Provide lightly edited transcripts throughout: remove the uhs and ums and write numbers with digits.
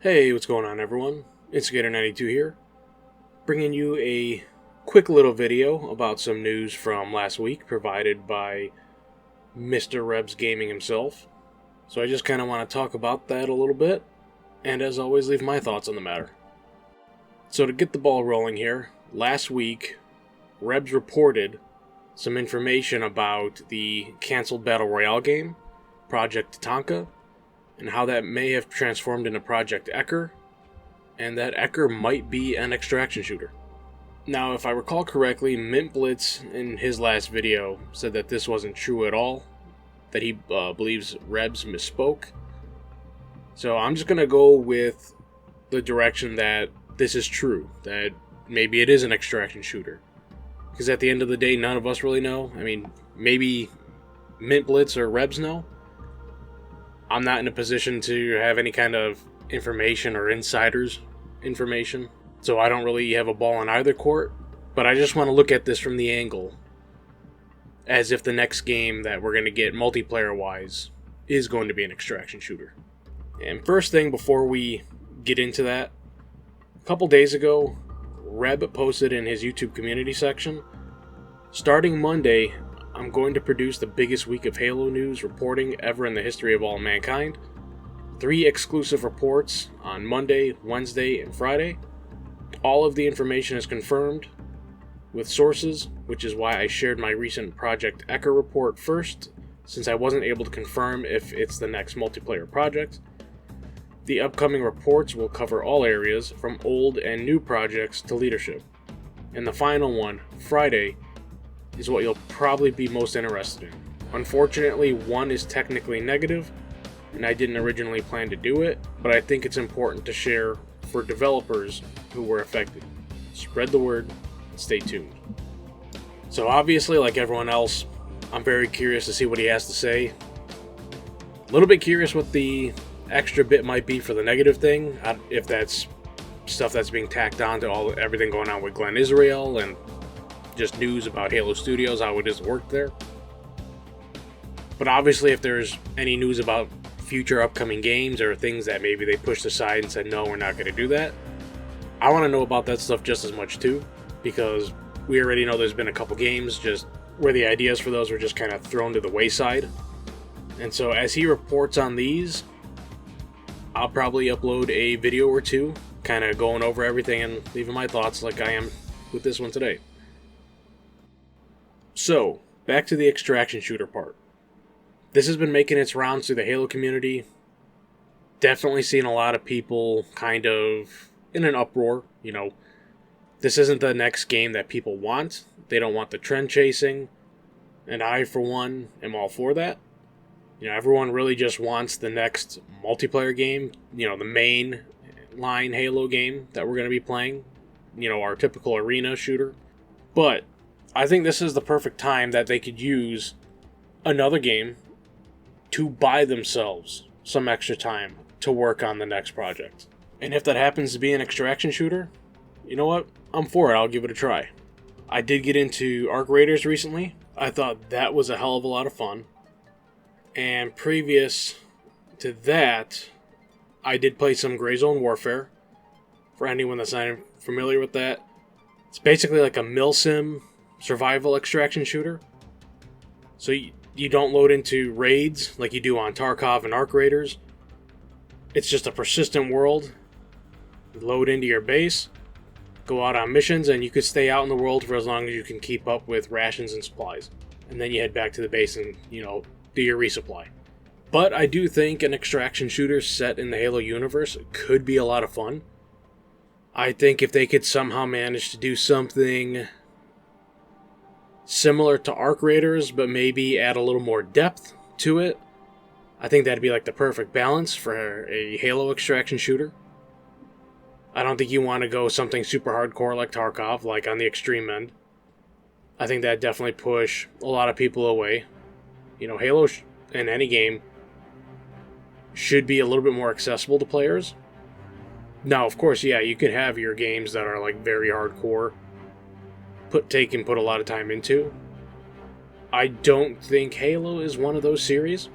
Hey, what's going on everyone? Instigator92 here, bringing you a quick little video about some news from last week provided by Mr. Rebs Gaming himself. So I just kind of want to talk about that a little bit, and as always leave my thoughts on the matter. So to get the ball rolling here, last week Rebs reported some information about the cancelled Battle Royale game, Project Tatanka, and how that may have transformed into Project Ecker, and that Ecker might be an extraction shooter. Now, if I recall correctly, Mint Blitz in his last video said that this wasn't true at all, that he believes Rebs misspoke. So I'm just going to go with the direction that this is true, that maybe it is an extraction shooter. Because at the end of the day, none of us really know. I mean, maybe Mint Blitz or Rebs know. I'm not in a position to have any kind of information or insiders information, so I don't really have a ball in either court, but I just want to look at this from the angle as if the next game that we're going to get multiplayer-wise is going to be an extraction shooter. And first thing, before we get into that, a couple days ago, Reb posted in his YouTube community section, starting Monday, I'm going to produce the biggest week of Halo news reporting ever in the history of all mankind. 3 exclusive reports on Monday, Wednesday, and Friday. All of the information is confirmed with sources, which is why I shared my recent Project Ecker report first, since I wasn't able to confirm if it's the next multiplayer project. The upcoming reports will cover all areas, from old and new projects to leadership. And the final one, Friday, is what you'll probably be most interested in. Unfortunately, one is technically negative, and I didn't originally plan to do it, but I think it's important to share for developers who were affected. Spread the word, and stay tuned. So obviously, like everyone else, I'm very curious to see what he has to say. A little bit curious what the extra bit might be for the negative thing, if that's stuff that's being tacked on to everything going on with Glenn Israel and just news about Halo Studios, how it is worked there. But obviously, if there's any news about future upcoming games or things that maybe they pushed aside and said, no, we're not going to do that, I want to know about that stuff just as much too, because we already know there's been a couple games just where the ideas for those were just kind of thrown to the wayside. And so as he reports on these, I'll probably upload a video or two, kind of going over everything and leaving my thoughts like I am with this one today. So, back to the extraction shooter part. This has been making its rounds through the Halo community. Definitely seeing a lot of people kind of in an uproar. You know, this isn't the next game that people want. They don't want the trend chasing. And I, for one, am all for that. You know, everyone really just wants the next multiplayer game. You know, the main line Halo game that we're going to be playing. You know, our typical arena shooter. But I think this is the perfect time that they could use another game to buy themselves some extra time to work on the next project. And if that happens to be an extraction shooter, you know what? I'm for it. I'll give it a try. I did get into Arc Raiders recently. I thought that was a hell of a lot of fun. And previous to that, I did play some Gray Zone Warfare. For anyone that's not familiar with that, it's basically like a milsim survival extraction shooter. So you don't load into raids like you do on Tarkov and Arc Raiders. It's just a persistent world. You load into your base, go out on missions, and you could stay out in the world for as long as you can keep up with rations and supplies. And then you head back to the base and, do your resupply. But I do think an extraction shooter set in the Halo universe could be a lot of fun. I think if they could somehow manage to do something similar to Arc Raiders, but maybe add a little more depth to it, I think that'd be like the perfect balance for a Halo extraction shooter. I don't think you want to go something super hardcore like Tarkov, like on the extreme end. I think that'd definitely push a lot of people away. You know, Halo in any game should be a little bit more accessible to players. Now, of course, yeah, you could have your games that are like very hardcore, put a lot of time into. I don't think Halo is one of those series,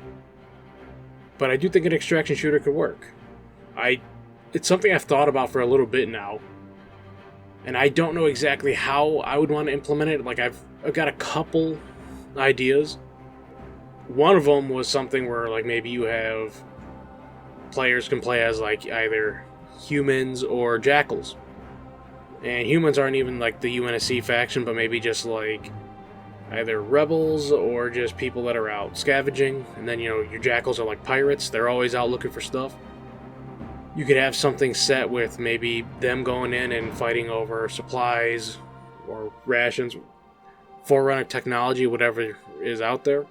but I do think an extraction shooter could work. I it's something I've thought about for a little bit now, and I don't know exactly how I would want to implement it. Like, I've got a couple ideas. One of them was something where, like, maybe you have players can play as, like, either humans or jackals. And humans aren't even, like, the UNSC faction, but maybe just, like, either rebels or just people that are out scavenging. And then, you know, your jackals are like pirates. They're always out looking for stuff. You could have something set with maybe them going in and fighting over supplies or rations, Forerunner technology, whatever is out there.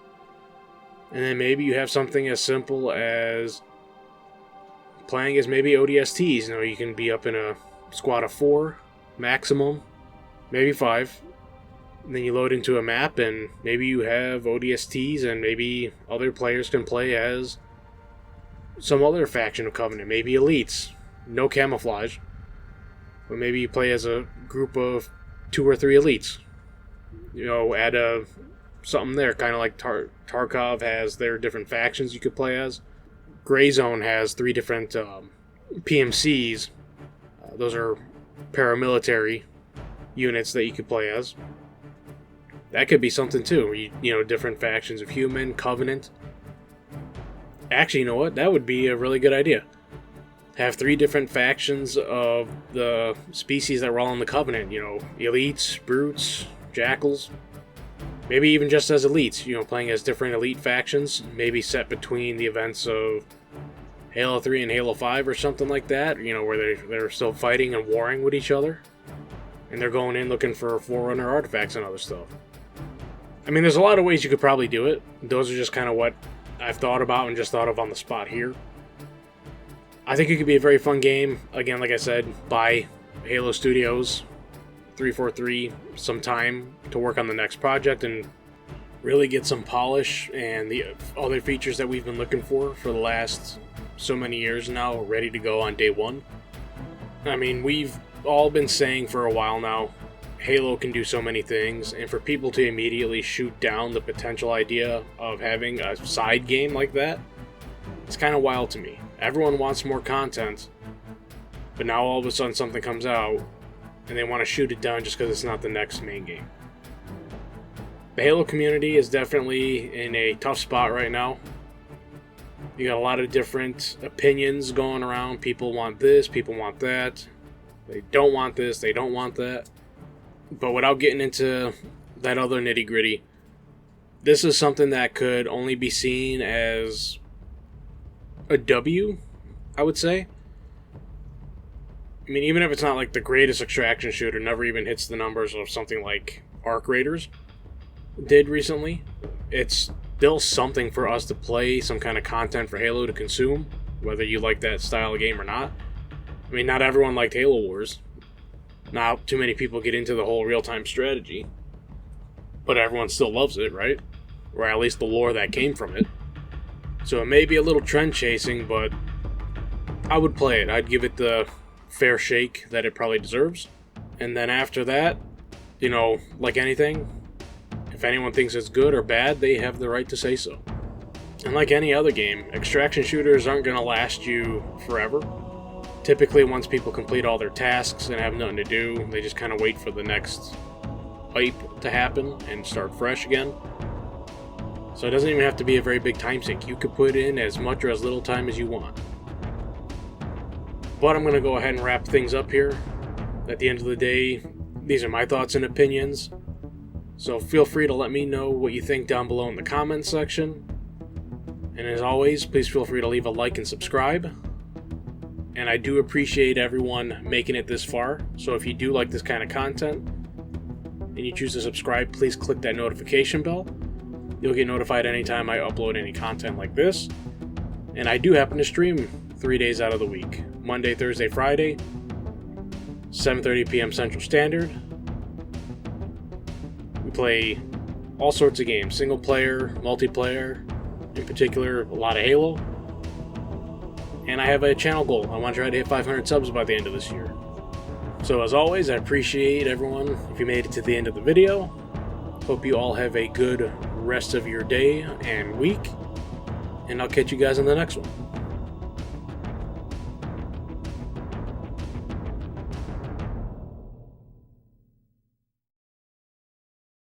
And then maybe you have something as simple as playing as maybe ODSTs. You know, you can be up in a squad of 4 maximum, maybe 5. And then you load into a map and maybe you have ODSTs and maybe other players can play as some other faction of Covenant, maybe elites, no camouflage. Or maybe you play as a group of 2 or 3 elites. You know, add something there, kind of like Tarkov has their different factions you could play as. Gray Zone has 3 different PMCs. Those are paramilitary units that you could play as. That could be something too. You know, different factions of Human, Covenant. Actually, you know what? That would be a really good idea. Have 3 different factions of the species that were all in the Covenant. You know, elites, brutes, jackals. Maybe even just as elites. You know, playing as different elite factions. Maybe set between the events of Halo 3 and Halo 5 or something like that. You know, where they're still fighting and warring with each other. And they're going in looking for Forerunner artifacts and other stuff. I mean, there's a lot of ways you could probably do it. Those are just kind of what I've thought about and just thought of on the spot here. I think it could be a very fun game. Again, like I said, by Halo Studios 343 some time to work on the next project and really get some polish and the other features that we've been looking for the last so many years now ready to go on day one. I mean, we've all been saying for a while now, Halo can do so many things, and for people to immediately shoot down the potential idea of having a side game like that, it's kind of wild to me. Everyone wants more content, but now all of a sudden something comes out, and they want to shoot it down just because it's not the next main game. The Halo community is definitely in a tough spot right now. You got a lot of different opinions going around. People want this, people want that. They don't want this, they don't want that. But without getting into that other nitty-gritty, this is something that could only be seen as a W, I would say. I mean, even if it's not like the greatest extraction shooter, never even hits the numbers of something like Arc Raiders did recently, it's still something for us to play, some kind of content for Halo to consume, whether you like that style of game or not. I mean, not everyone liked Halo Wars. Not too many people get into the whole real-time strategy. But everyone still loves it, right? Or at least the lore that came from it. So it may be a little trend chasing, but I would play it. I'd give it the fair shake that it probably deserves. And then after that, you know, like anything, if anyone thinks it's good or bad, they have the right to say so. And like any other game, extraction shooters aren't going to last you forever. Typically, once people complete all their tasks and have nothing to do, they just kind of wait for the next hype to happen and start fresh again. So it doesn't even have to be a very big time sink. You could put in as much or as little time as you want. But I'm going to go ahead and wrap things up here. At the end of the day, these are my thoughts and opinions. So feel free to let me know what you think down below in the comments section. And as always, please feel free to leave a like and subscribe. And I do appreciate everyone making it this far. So if you do like this kind of content and you choose to subscribe, please click that notification bell. You'll get notified anytime I upload any content like this. And I do happen to stream 3 days out of the week. Monday, Thursday, Friday, 7:30 p.m. Central Standard. We play all sorts of games. Single player, multiplayer, in particular, a lot of Halo. And I have a channel goal. I want to try to hit 500 subs by the end of this year. So as always, I appreciate everyone if you made it to the end of the video. Hope you all have a good rest of your day and week. And I'll catch you guys in the next one.